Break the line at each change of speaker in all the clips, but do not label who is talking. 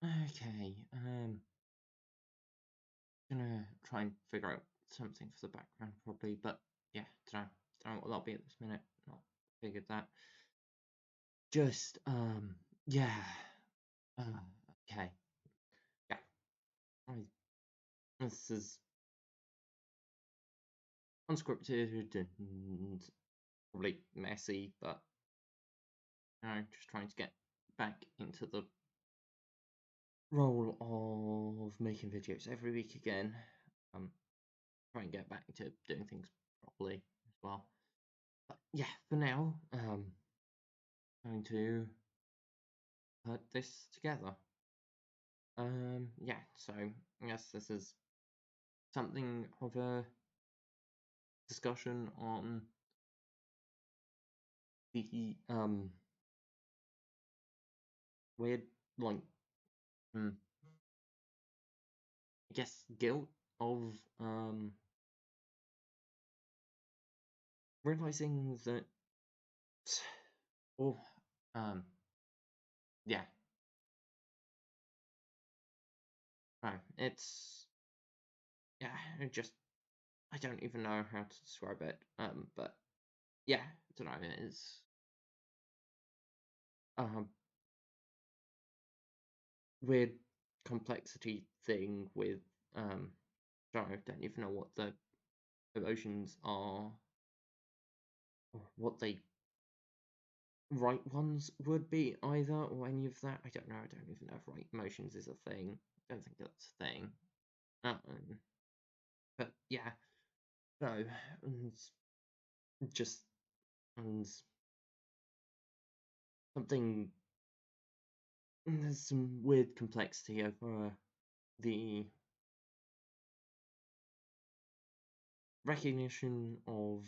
Okay, gonna try and figure out something for the background probably, but yeah, don't know what that'll be at this minute. Not figured that. Just yeah. Okay. Yeah. I, this is unscripted and probably messy, but just trying to get back into the role of making videos every week again. Try and get back to doing things properly as well. But yeah, for now, going to put this together. Yeah, so I guess this is something of a discussion on the weird, like, I guess guilt of realizing that, or yeah, no, it's yeah, I don't even know how to describe it. But yeah, I don't know. It's weird complexity thing with I don't even know what the emotions are or what the right ones would be either, or any of that. I don't know. I don't even know if right emotions is a thing. I don't think that's a thing. But yeah, no, and just and something. There's some weird complexity over the recognition of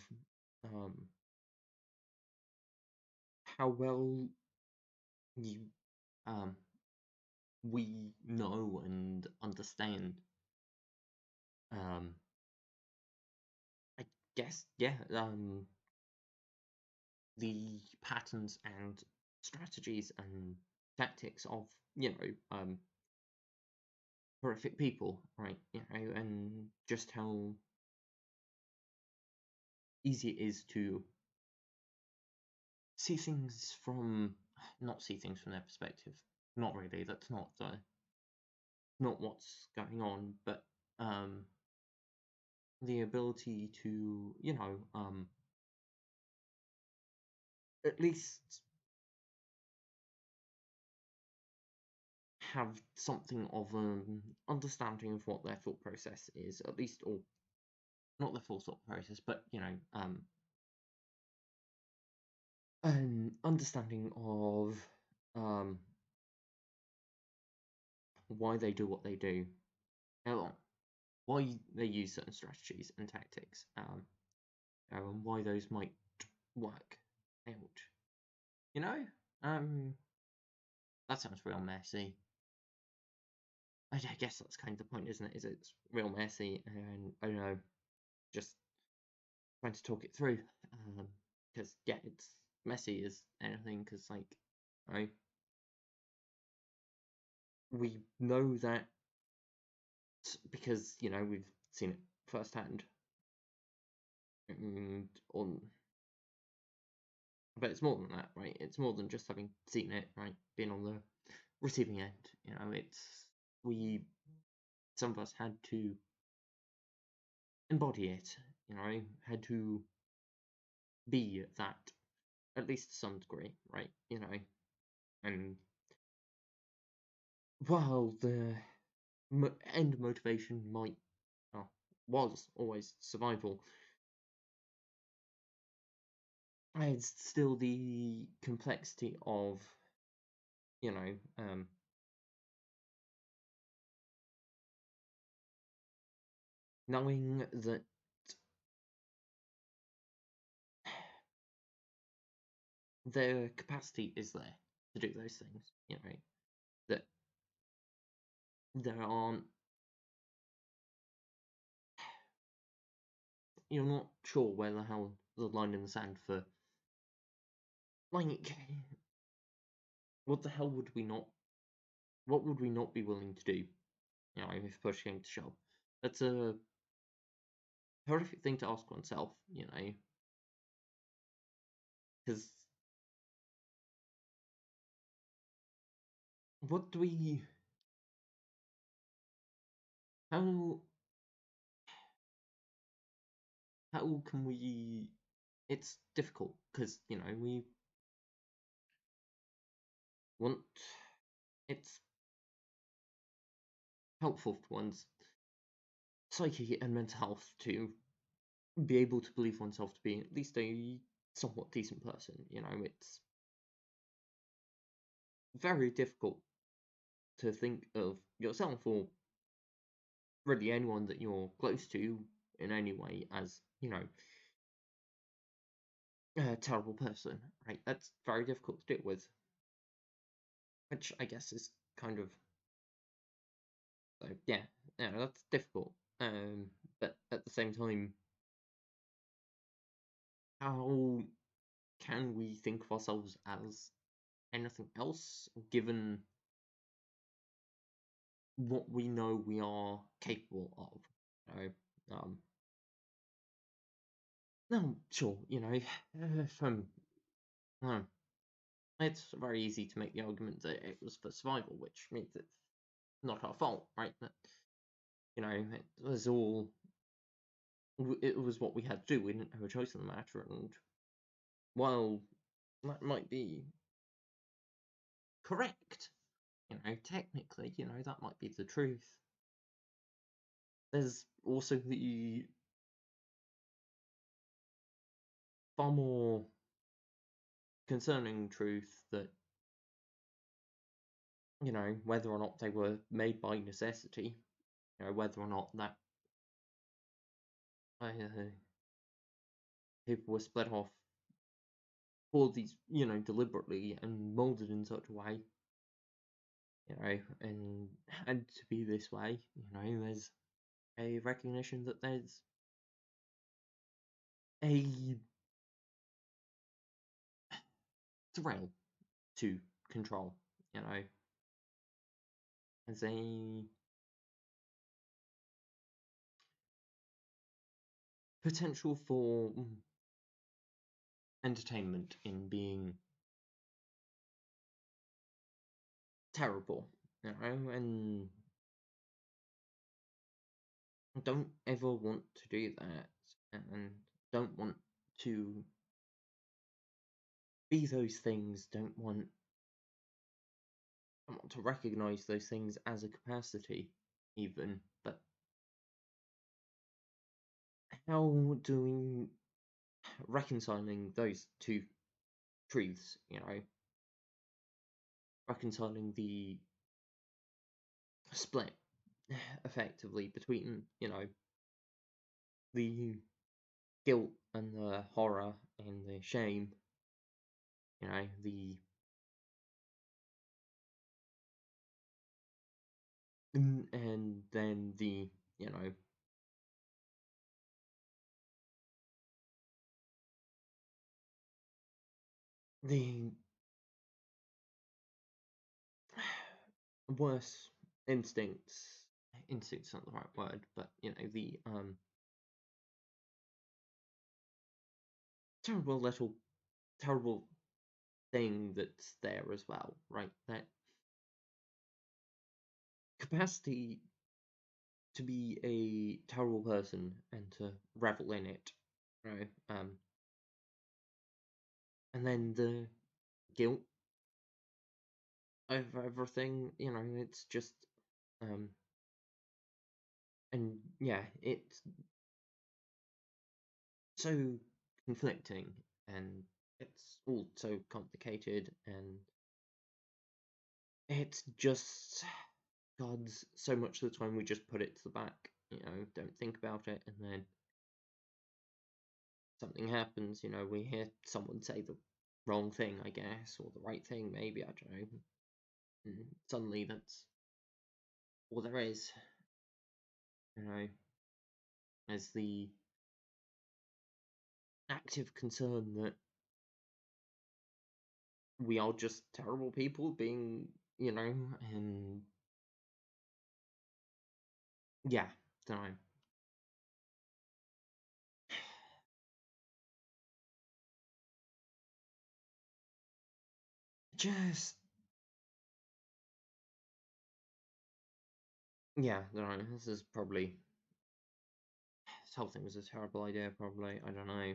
how well you we know and understand I guess yeah the patterns and strategies and tactics of horrific people, right? And just how easy it is to see things from not see things from their perspective. Not really. That's not what's going on, but the ability to at least have something of an understanding of what their thought process is, at least, or not the full thought process, but an understanding of why they do what they do, why they use certain strategies and tactics, and why those might work out. You know, that sounds real messy. I guess that's kind of the point, isn't it? Is it's real messy, and I don't know, just trying to talk it through, because yeah, it's messy as anything. Because like, we know that because we've seen it firsthand, and on. But it's more than that, right? It's more than just having seen it, right? Being on the receiving end, it's we some of us had to embody it, had to be that at least to some degree, right? And while the end motivation might was always survival, it's still the complexity of knowing that their capacity is there to do those things, that there aren't, you're not sure where the hell the line in the sand for, like, what the hell would we not what would we not be willing to do? You know, if push came to shove. That's a horrific thing to ask oneself, you know, because what do we, how, how can we, it's difficult, because, you know, we want, it's helpful for one's psyche and mental health to be able to believe oneself to be at least a somewhat decent person, you know, it's very difficult to think of yourself or really anyone that you're close to in any way as, you know, a terrible person, right? That's very difficult to deal with, which I guess is kind of so yeah, yeah, that's difficult. But at the same time, how can we think of ourselves as anything else given what we know we are capable of? You know, no, sure, you know, if uh, it's very easy to make the argument that it was for survival, which means it's not our fault, right? That, you know, it was all it was what we had to do. We didn't have a choice in the matter, and while that might be correct, you know, technically, you know, that might be the truth. There's also the far more concerning truth that, you know, whether or not they were made by necessity, you know, whether or not that people were split off for these, you know, deliberately and molded in such a way, you know, and had to be this way, you know, there's a recognition that there's a thrill to control, you know, as a potential for entertainment in being terrible, you know, and don't ever want to do that, and don't want to be those things, don't want to recognize those things as a capacity, even, but how do we reconciling those two truths, you know, reconciling the split effectively between, you know, the guilt and the horror and the shame, you know, and then the, you know, the worse instincts not the right word, but you know, the terrible little terrible thing that's there as well, right? That capacity to be a terrible person and to revel in it, you know, and then the guilt over everything, you know, it's just, um, and yeah, it's so conflicting and it's all so complicated and it's just, God's so much of the time we just put it to the back, you know, don't think about it, and then something happens, you know, we hear someone say the wrong thing, I guess, or the right thing, maybe, I don't know. And suddenly that's all there is, you know, as the active concern that we are just terrible people being you know, and yeah, don't know. Just yeah, don't know. This is probably this whole thing was a terrible idea. Probably, I don't know.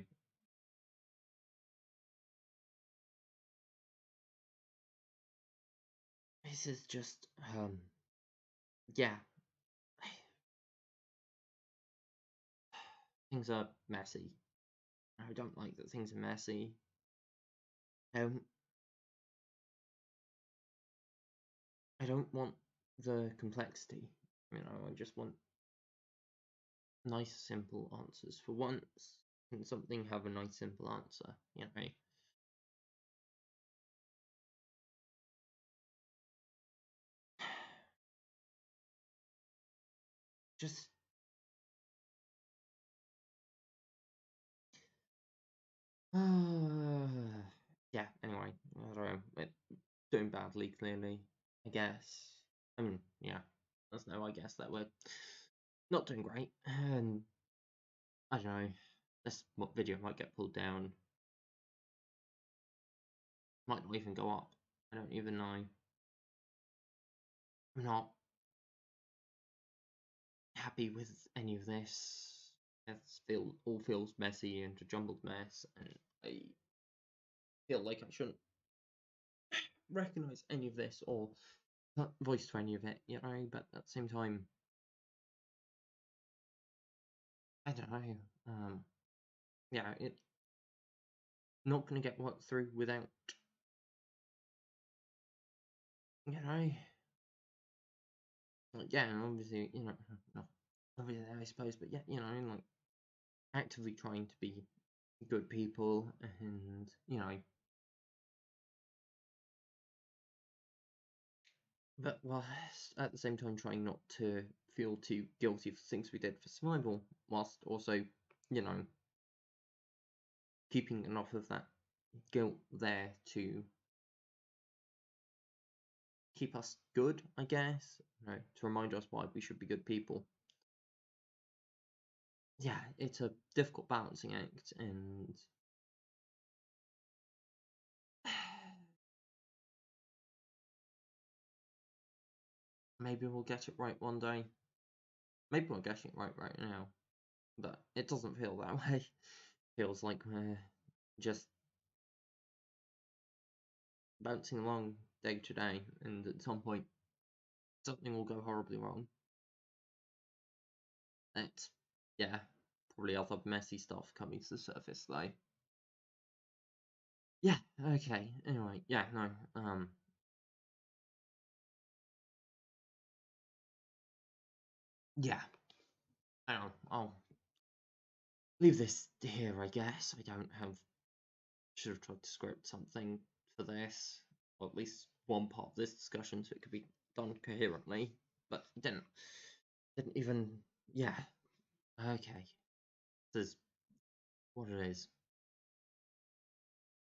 This is just yeah, things are messy. I don't like that things are messy. Um, I don't want the complexity. You know, I just want nice, simple answers. For once, can something have a nice, simple answer? You know, just yeah. Anyway, I don't know. Doing badly, clearly. I guess. I mean, yeah. There's no I guess that we're not doing great, and I don't know. This video might get pulled down. Might not even go up. I don't even know. I'm not happy with any of this. It all feels messy and a jumbled mess, and I feel like I shouldn't recognize any of this or put voice to any of it, you know. But at the same time, I don't know. Yeah, it's not gonna get worked through without, you know. Like, yeah, and obviously, you know, not obviously, I suppose, but yeah, you know, like actively trying to be good people, and you know, but while at the same time trying not to feel too guilty for things we did for survival, whilst also, you know, keeping enough of that guilt there to keep us good, I guess, you know, to remind us why we should be good people. Yeah, it's a difficult balancing act, and maybe we'll get it right one day. Maybe we're getting it right now, but it doesn't feel that way. Feels like we're just bouncing along day to day, and at some point something will go horribly wrong. It's yeah, probably other messy stuff coming to the surface though. Yeah, okay. Anyway, yeah, no, yeah, I don't know. I'll leave this here, I guess. I don't have. Should have tried to script something for this, or at least one part of this discussion, so it could be done coherently. But didn't even. Yeah. Okay. This is what it is.